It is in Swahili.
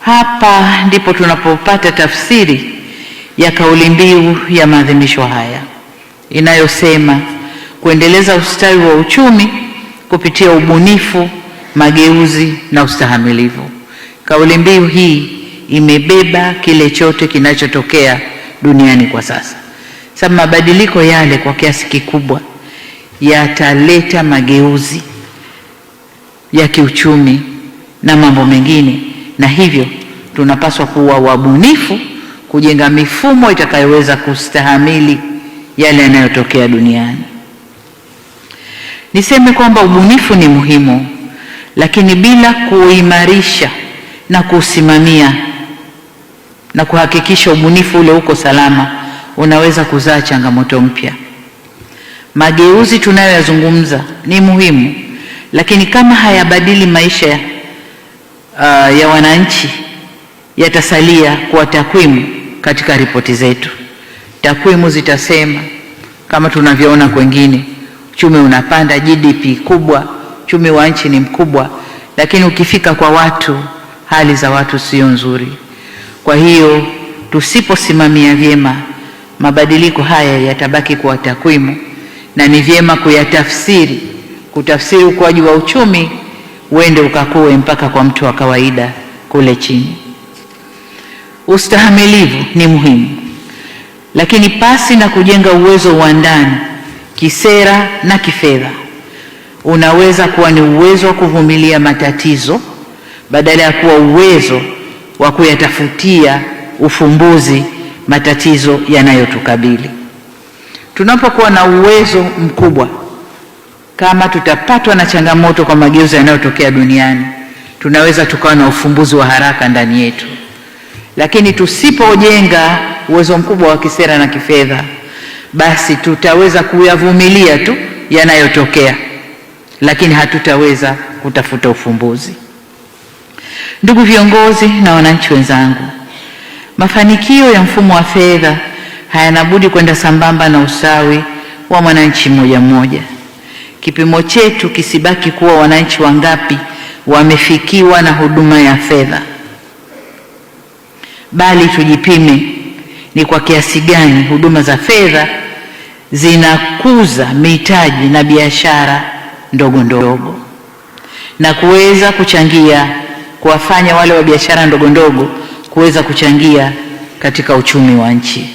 Hapa ndipo tunapopata tafsiri ya kauli mbiu ya maadhimisho haya inayosema kuendeleza ustawi wa uchumi kupitia ubunifu, mageuzi na ustahimilivu. Kauli mbiu hii imebeba kile chote kinachotokea duniani kwa sasa. Sababu mabadiliko yale kwa kiasi kikubwa yataleta mageuzi ya kiuchumi na mambo mengine, na hivyo tunapaswa kuwa wabunifu kujenga mifumo itakayoweza kustahimili yale yanayotokea duniani. Niseme kwamba ubunifu ni muhimu, lakini bila kuimarisha na kusimamia na kuhakikisha ubunifu ule uko salama, unaweza kuzaa changamoto mpya. Mageuzi tunayoyazungumza ni muhimu, lakini kama hayabadili maisha ya wananchi, yatasalia kwa takwimu katika ripoti zetu. Takwimu zitasema kama tunavyoona kwengine, uchumi unapanda, GDP kubwa, uchumi wa nchi ni mkubwa, lakini ukifika kwa watu, hali za watu sio nzuri. Kwa hiyo tusiposimamia vyema, mabadiliko haya yatabaki kwa takwimu, na ni vyema kutafsiri ukuaji wa uchumi uende ukakue mpaka kwa mtu wa kawaida kule chini. Ustahimilivu ni muhimu, lakini pasi na kujenga uwezo wa ndani kisera na kifedha, unaweza kuwa ni uwezo wa kuvumilia matatizo badala ya kuwa uwezo wa kuyatafutia ufumbuzi matatizo yanayotukabili. Tunapokuwa na uwezo mkubwa, kama tutapatwa na changamoto kwa mageuzi yanayotokea duniani, tunaweza tukawa na ufumbuzi wa haraka ndani yetu. Lakini tusipojenga uwezo mkubwa wa kisera na kifedha, basi tutaweza kuyavumilia tu yanayotokea, lakini hatutaweza kutafuta ufumbuzi. Ndugu viongozi na wananchi wenzangu, mafanikio ya mfumo wa fedha hayana budi kwenda sambamba na usawi wa mwananchi mmoja mmoja. Kipimo chetu kisibaki kuwa wananchi wangapi wamefikiwa na huduma ya fedha, bali tujipime ni kwa kiasi gani huduma za fedha zinakuza mitaji na biashara ndogo ndogo na kuweza kuchangia kuwafanya wale wa biashara ndogo ndogo kuweza kuchangia katika uchumi wa nchi.